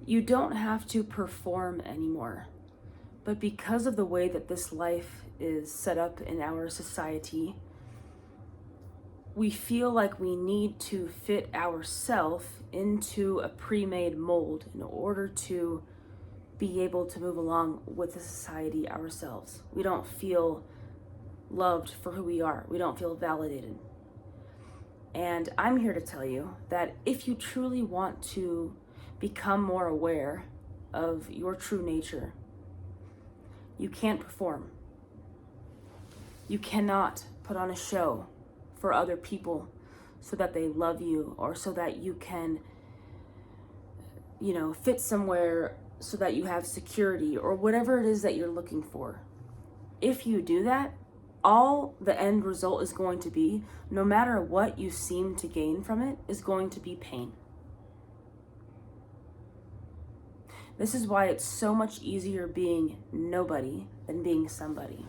You don't have to perform anymore. But because of the way that this life is set up in our society, we feel like we need to fit ourselves into a pre-made mold in order to be able to move along with the society ourselves. We don't feel loved for who we are. We don't feel validated. And I'm here to tell you that if you truly want to become more aware of your true nature, you can't perform. You cannot put on a show for other people so that they love you, or so that you can, fit somewhere so that you have security, or whatever it is that you're looking for. If you do that, all the end result is going to be, no matter what you seem to gain from it, is going to be pain. This is why it's so much easier being nobody than being somebody.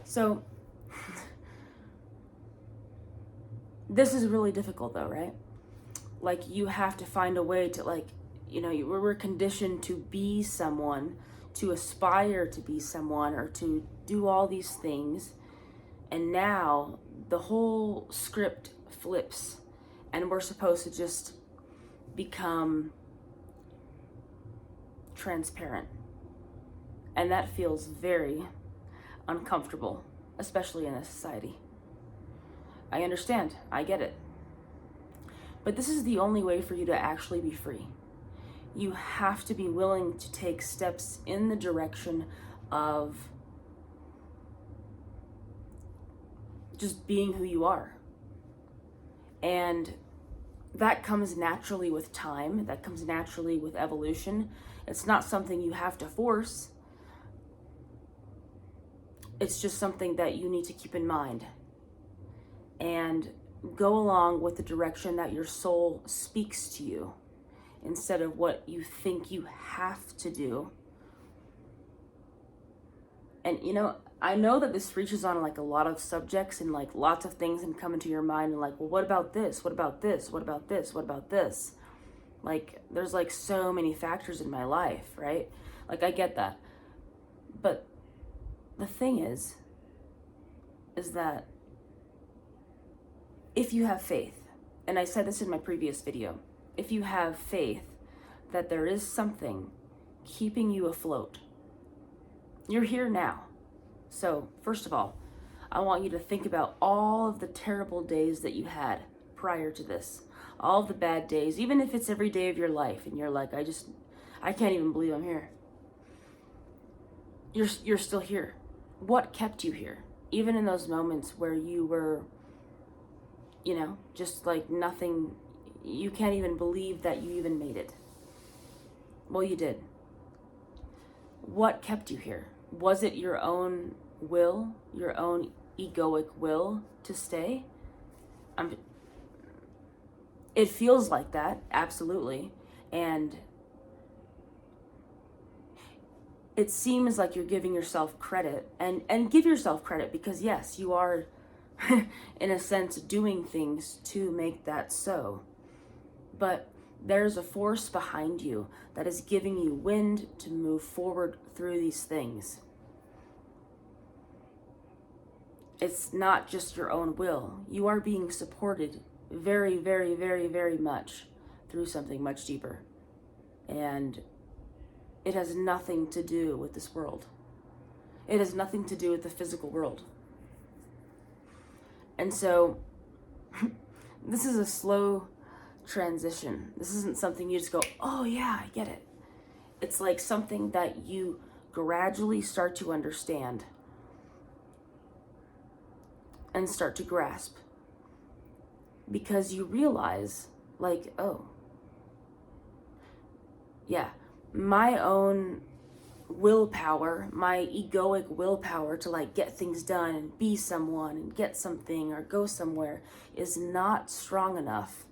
So, this is really difficult though, right? Like, you have to find a way to, we're conditioned to be someone, to aspire to be someone, or to do all these things. And now the whole script flips, and we're supposed to just become transparent. And that feels very uncomfortable, especially in a society. I understand, I get it. But this is the only way for you to actually be free. You have to be willing to take steps in the direction of just being who you are. And that comes naturally with time. That comes naturally with evolution. It's not something you have to force. It's just something that you need to keep in mind. And go along with the direction that your soul speaks to you, instead of what you think you have to do. And I know that this reaches on like a lot of subjects, and like lots of things can come into your mind, and like, well, what about this? What about this? What about this? What about this? Like, there's like so many factors in my life, right? Like, I get that. But the thing is that if you have faith, and I said this in my previous video, if you have faith that there is something keeping you afloat, you're here now. So first of all, I want you to think about all of the terrible days that you had prior to this, all of the bad days, even if it's every day of your life and you're like, I can't even believe I'm here. You're still here. What kept you here? Even in those moments where you were, just like nothing, you can't even believe that you even made it. Well, you did. What kept you here? Was it your own will, your own egoic will to stay? It feels like that, absolutely. And it seems like you're giving yourself credit, and give yourself credit, because yes, you are in a sense doing things to make that so. But there's a force behind you that is giving you wind to move forward through these things. It's not just your own will. You are being supported very, very, very, very much through something much deeper. And it has nothing to do with this world. It has nothing to do with the physical world. And so this is a slow transition. This isn't something you just go, oh yeah, I get it. It's like something that you gradually start to understand and start to grasp, because you realize, like, oh yeah, my own willpower, my egoic willpower to like get things done and be someone and get something or go somewhere is not strong enough.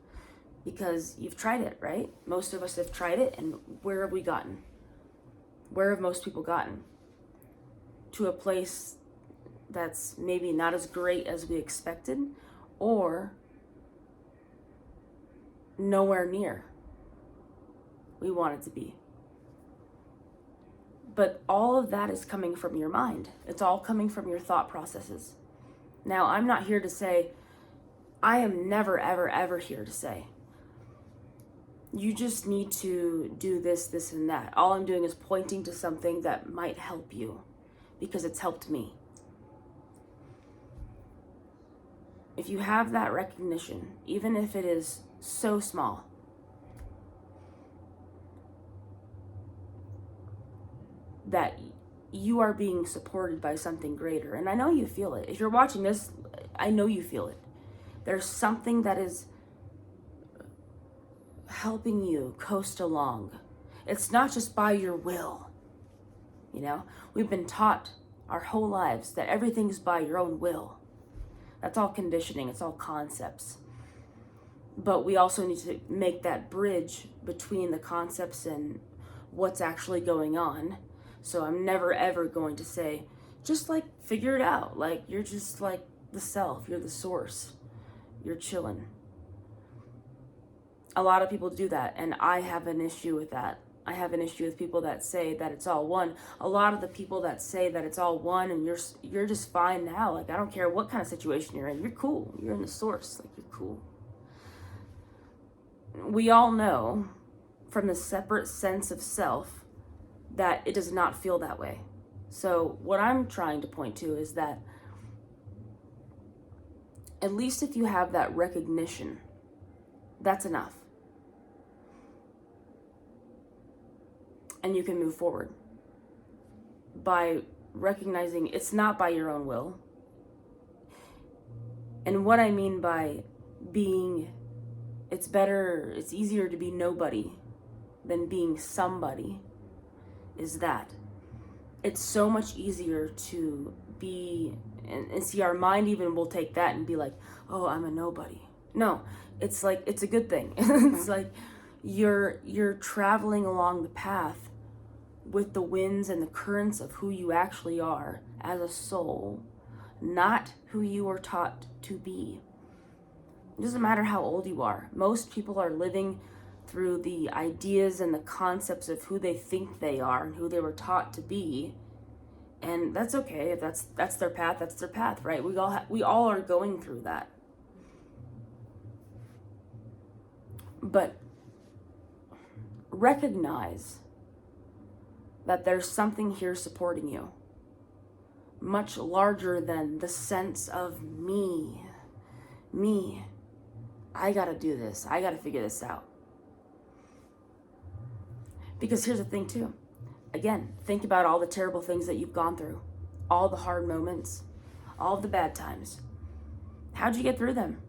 Because you've tried it, right? Most of us have tried it, and where have we gotten? Where have most people gotten? To a place that's maybe not as great as we expected, or nowhere near we want it to be. But all of that is coming from your mind. It's all coming from your thought processes. Now, I'm not here to say, I am never, ever, ever here to say, you just need to do this, this, and that. All I'm doing is pointing to something that might help you because it's helped me. If you have that recognition, even if it is so small, that you are being supported by something greater. And I know you feel it. If you're watching this, I know you feel it. There's something that is helping you coast along. It's not just by your will. You know, we've been taught our whole lives that everything's by your own will. That's all conditioning. It's all concepts. But we also need to make that bridge between the concepts and what's actually going on. So I'm never ever going to say, just like figure it out. Like you're just like the self, you're the source, you're chilling. A lot of people do that, and I have an issue with that. I have an issue with people that say that it's all one. A lot of the people that say that it's all one and you're just fine now. Like I don't care what kind of situation you're in. You're cool. You're in the source. Like you're cool. We all know from the separate sense of self that it does not feel that way. So what I'm trying to point to is that at least if you have that recognition, that's enough. And you can move forward by recognizing it's not by your own will. And what I mean by being, it's easier to be nobody than being somebody, is that it's so much easier to be, and see, our mind even will take that and be like, oh, I'm a nobody. No, it's like, it's a good thing. It's like you're traveling along the path with the winds and the currents of who you actually are as a soul, not who you were taught to be. It doesn't matter how old you are. Most people are living through the ideas and the concepts of who they think they are and who they were taught to be. And that's okay. If that's their path, that's their path, right? We all are going through that. But recognize that there's something here supporting you, much larger than the sense of me. I gotta do this. I gotta figure this out. Because here's the thing too. Again, think about all the terrible things that you've gone through, all the hard moments, all the bad times. How'd you get through them?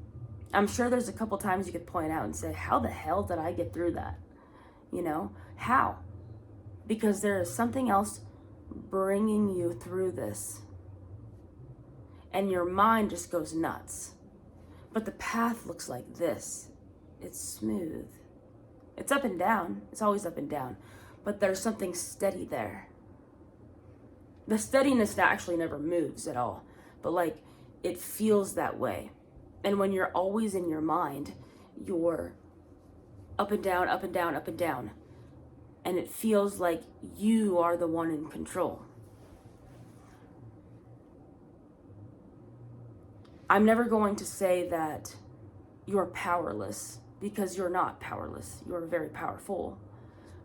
I'm sure there's a couple times you could point out and say, how the hell did I get through that? You know, how? Because there is something else bringing you through this. And your mind just goes nuts. But the path looks like this. It's smooth. It's up and down. It's always up and down. But there's something steady there. The steadiness actually never moves at all. But like, it feels that way. And when you're always in your mind, you're up and down, up and down, up and down. And it feels like you are the one in control. I'm never going to say that you're powerless, because you're not powerless. You're very powerful.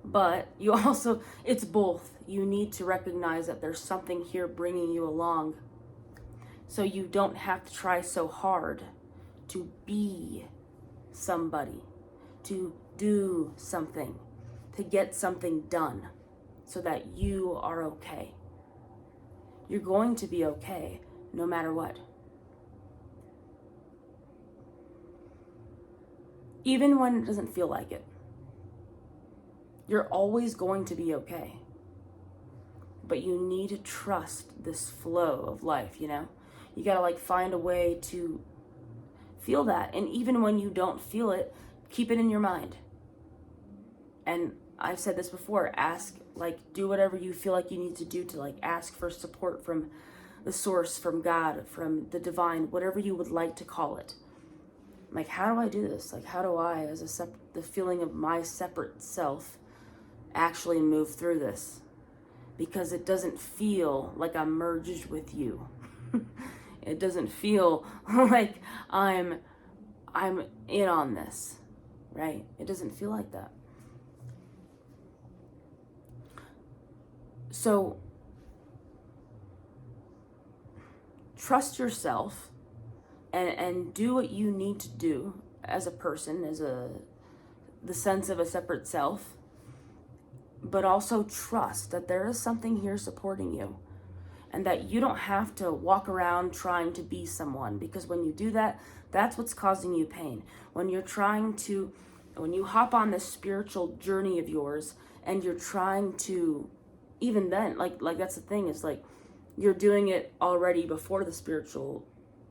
But you also, it's both. You need to recognize that there's something here bringing you along. So you don't have to try so hard to be somebody, to do something, to get something done so that you are okay. You're going to be okay no matter what. Even when it doesn't feel like it. You're always going to be okay. But you need to trust this flow of life, you know? You gotta like find a way to feel that. And even when you don't feel it, keep it in your mind. And I've said this before, ask, like, do whatever you feel like you need to do to like ask for support from the source, from God, from the divine, whatever you would like to call it. Like, how do I do this? Like, how do I, as the feeling of my separate self, actually move through this? Because it doesn't feel like I'm merged with you. It doesn't feel like I'm in on this, right? It doesn't feel like that. So trust yourself and do what you need to do as a person, the sense of a separate self, but also trust that there is something here supporting you, and that you don't have to walk around trying to be someone, because when you do that, that's what's causing you pain. When you hop on this spiritual journey of yours and you're trying to, even then, like that's the thing, is like you're doing it already before the spiritual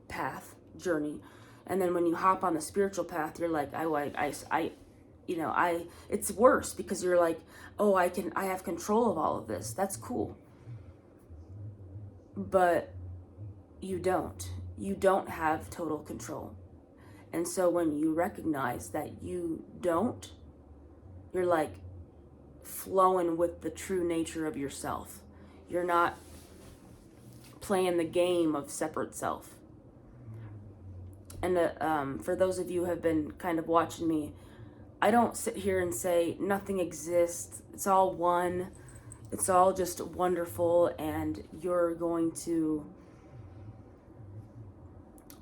path journey, and then when you hop on the spiritual path, you're like, it's worse, because you're like, oh, I have control of all of this. That's cool. But you don't have total control. And so when you recognize that you don't, you're like flowing with the true nature of yourself. You're not playing the game of separate self. And for those of you who have been kind of watching me, I don't sit here and say nothing exists. It's all one. It's all just wonderful, and you're going to,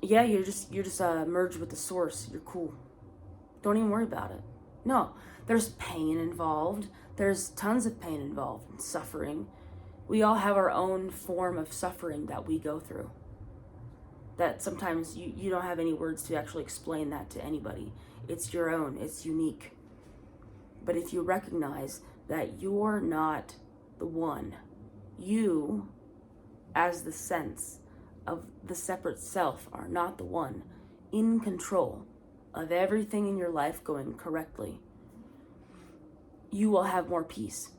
you're just merged with the source. You're cool. Don't even worry about it. No, there's pain involved. There's tons of pain involved and suffering. We all have our own form of suffering that we go through, that sometimes you don't have any words to actually explain that to anybody. It's your own. It's unique. But if you recognize that you're not the one, you, as the sense of the separate self, are not the one in control of everything in your life going correctly, you will have more peace.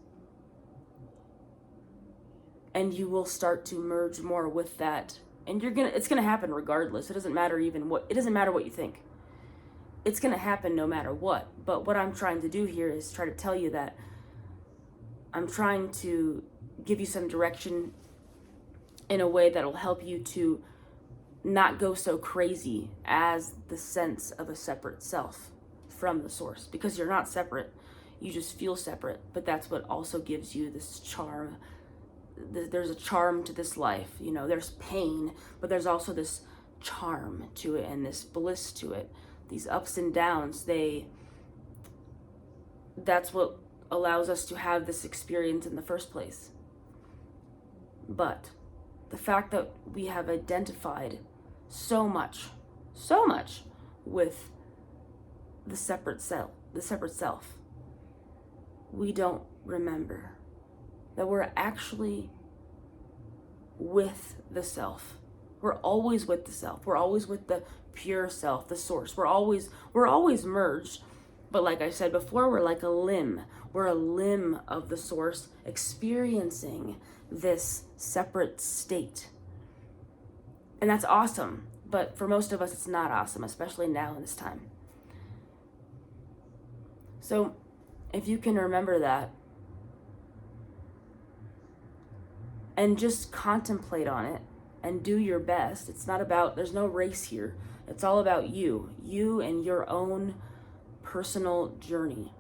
And you will start to merge more with that. And it's gonna happen regardless. It doesn't matter what you think. It's gonna happen no matter what. But what I'm trying to do here is try to tell you that I'm trying to give you some direction in a way that'll help you to not go so crazy as the sense of a separate self from the source, because you're not separate. You just feel separate, but that's what also gives you this charm. There's a charm to this life. There's pain, but there's also this charm to it and this bliss to it. These ups and downs, that's what allows us to have this experience in the first place. But the fact that we have identified so much with the separate self, we don't remember that we're actually with the self. We're always with the self. We're always with the pure self, the source. We're always merged. But like I said before, we're like a limb. We're a limb of the source experiencing this separate state. And that's awesome. But for most of us, it's not awesome, especially now in this time. So if you can remember that and just contemplate on it and do your best. There's no race here. It's all about you and your own personal journey.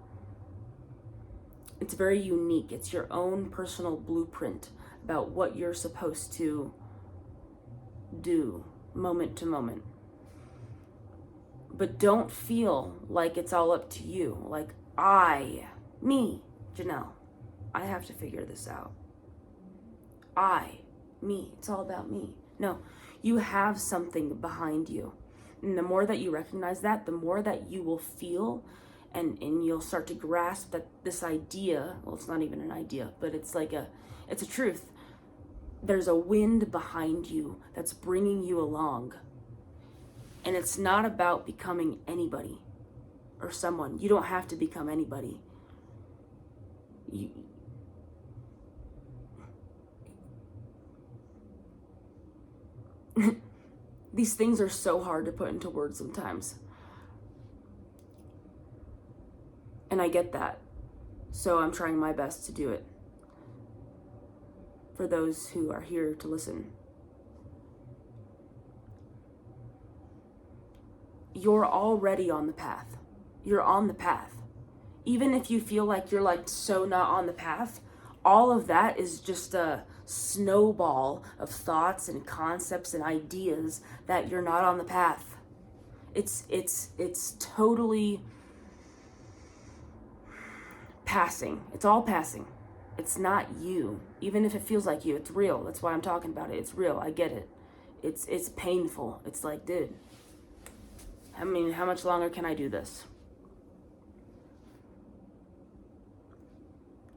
It's very unique. It's your own personal blueprint about what you're supposed to do moment to moment. But don't feel like it's all up to you. Like me, Janelle, I have to figure this out. Me, it's all about me. No, you have something behind you. And the more that you recognize that, the more that you will feel and you'll start to grasp that this idea, well, it's not even an idea, but it's a truth. There's a wind behind you that's bringing you along. And it's not about becoming anybody or someone. You don't have to become anybody. These things are so hard to put into words sometimes. And I get that. So I'm trying my best to do it for those who are here to listen. You're already on the path. You're on the path. Even if you feel like you're like so not on the path, all of that is just a snowball of thoughts and concepts and ideas that you're not on the path. It's totally passing. It's all passing. It's not you. Even if it feels like you, it's real. That's why I'm talking about it. It's real. I get it. It's painful. It's like, dude, I mean, how much longer can I do this?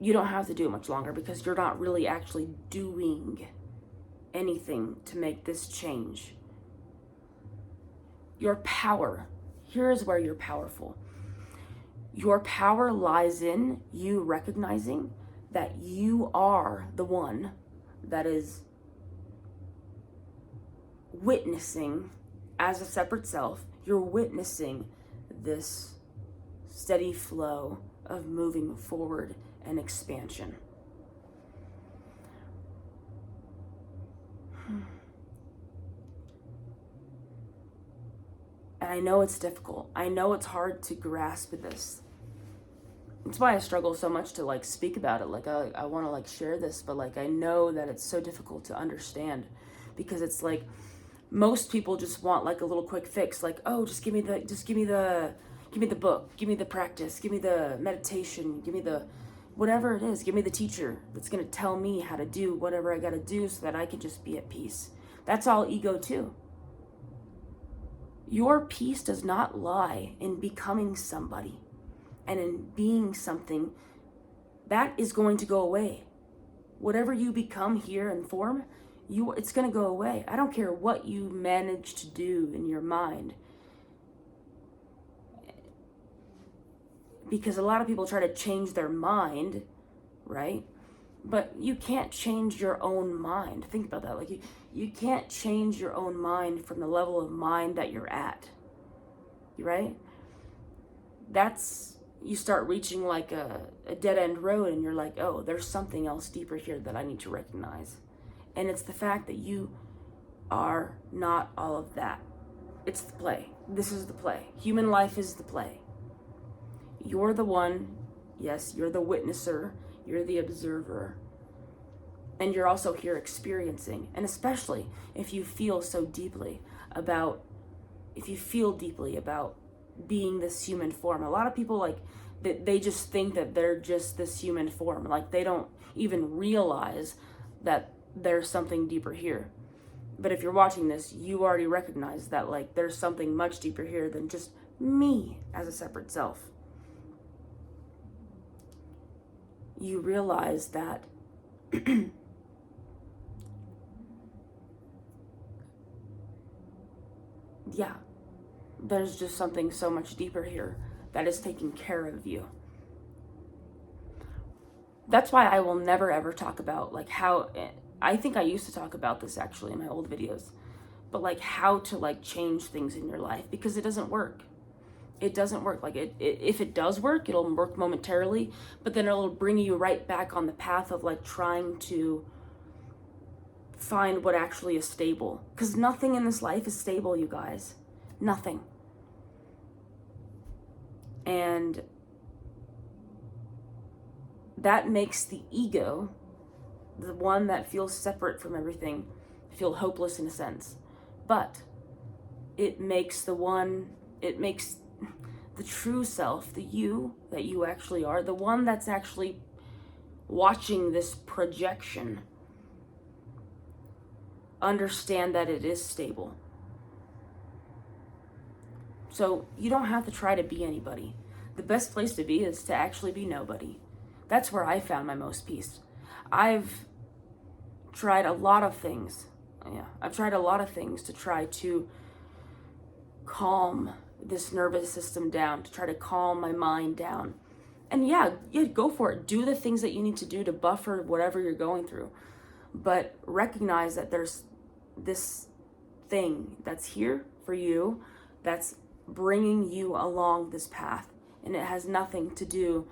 You don't have to do it much longer because you're not really actually doing anything to make this change. Your power, here's where you're powerful. Your power lies in you recognizing that you are the one that is witnessing as a separate self. You're witnessing this steady flow of moving forward and expansion. And I know it's difficult. I know it's hard to grasp this. That's why I struggle so much to like speak about it. Like I want to like share this, but like I know that it's so difficult to understand because it's like most people just want like a little quick fix. Like, oh, just give me the book, give me the practice, give me the meditation, give me the whatever it is, give me the teacher that's going to tell me how to do whatever I got to do so that I can just be at peace. That's all ego too. Your peace does not lie in becoming somebody and in being something that is going to go away. Whatever you become here in form, it's going to go away. I don't care what you manage to do in your mind. Because a lot of people try to change their mind, right? But you can't change your own mind. Think about that. Like you can't change your own mind from the level of mind that you're at, right? You start reaching like a dead end road and you're like, oh, there's something else deeper here that I need to recognize. And it's the fact that you are not all of that. It's the play. This is the play. Human life is the play. You're the one, yes, you're the witnesser, you're the observer, and you're also here experiencing. And especially if you feel deeply about being this human form. A lot of people like they just think that they're just this human form. Like they don't even realize that there's something deeper here. But if you're watching this, you already recognize that like there's something much deeper here than just me as a separate self. You realize that yeah, there's just something so much deeper here that is taking care of you. That's why I will never ever talk about like how, I think I used to talk about this actually in my old videos, but like how to like change things in your life, because it doesn't work. It doesn't work. Like if it does work, it'll work momentarily, but then it'll bring you right back on the path of like trying to find what actually is stable. Because nothing in this life is stable, you guys. Nothing. And that makes the ego, the one that feels separate from everything, feel hopeless in a sense. But it makes the true self, the you that you actually are, the one that's actually watching this projection, understand that it is stable. So you don't have to try to be anybody. The best place to be is to actually be nobody. That's where I found my most peace. I've tried a lot of things. I've tried a lot of things to try to calm this nervous system down, to try to calm my mind down. And yeah, go for it. Do the things that you need to do to buffer whatever you're going through. But recognize that there's this thing that's here for you, that's bringing you along this path. and it has nothing to do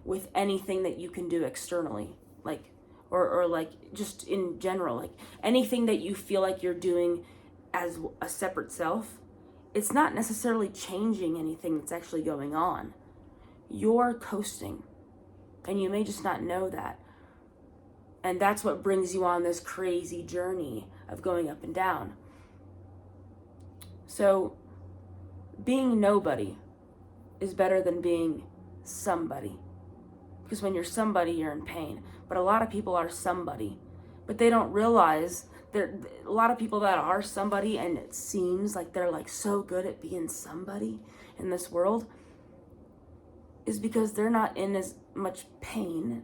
with anything that you can do externally, like, or like just in general, like anything that you feel like you're doing as a separate self. It's not necessarily changing anything that's actually going on. You're coasting, and you may just not know that. And that's what brings you on this crazy journey of going up and down. So being nobody is better than being somebody. Because when you're somebody, you're in pain. But a lot of people are somebody. But they don't realize a lot of people that are somebody, and it seems like they're like so good at being somebody in this world, is because they're not in as much pain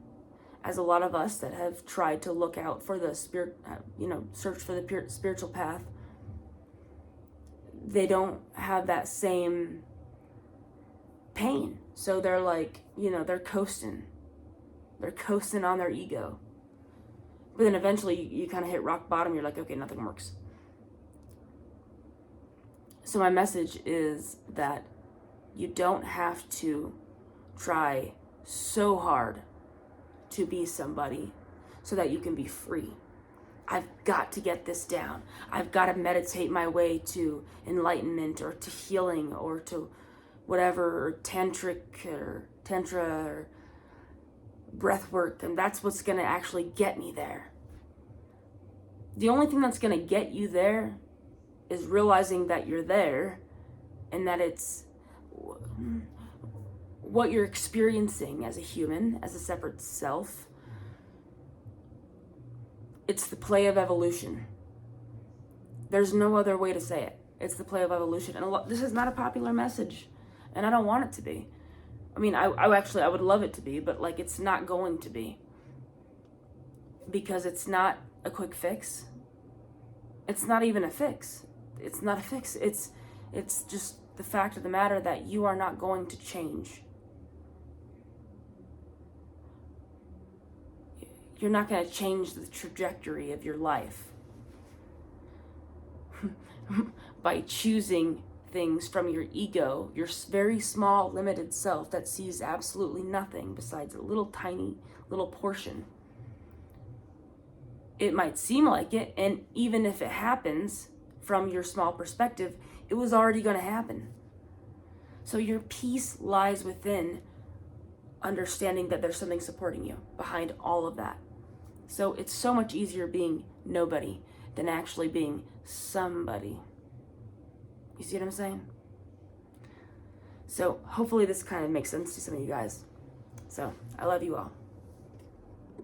as a lot of us that have tried to look out for the spirit, search for the spiritual path. They don't have that same pain. So they're like, they're coasting. They're coasting on their ego. But then eventually you kind of hit rock bottom. You're like, okay, nothing works. So my message is that you don't have to try so hard to be somebody so that you can be free. I've got to get this down. I've got to meditate my way to enlightenment or to healing or to whatever, or tantra or breath work, and that's what's going to actually get me there. The only thing that's going to get you there is realizing that you're there and that it's what you're experiencing as a human, as a separate self. It's the play of evolution. There's no other way to say it. It's the play of evolution. And this is not a popular message, and I don't want it to be. I mean, I would love it to be, but like it's not going to be. Because it's not a quick fix. It's not even a fix. It's not a fix. It's just the fact of the matter that you are not going to change. You're not going to change the trajectory of your life by choosing things from your ego, your very small, limited self that sees absolutely nothing besides a little tiny little portion. It might seem like it, and even if it happens from your small perspective, it was already going to happen. So your peace lies within understanding that there's something supporting you behind all of that. So it's so much easier being nobody than actually being somebody. You see what I'm saying? So hopefully this kind of makes sense to some of you guys. So I love you all.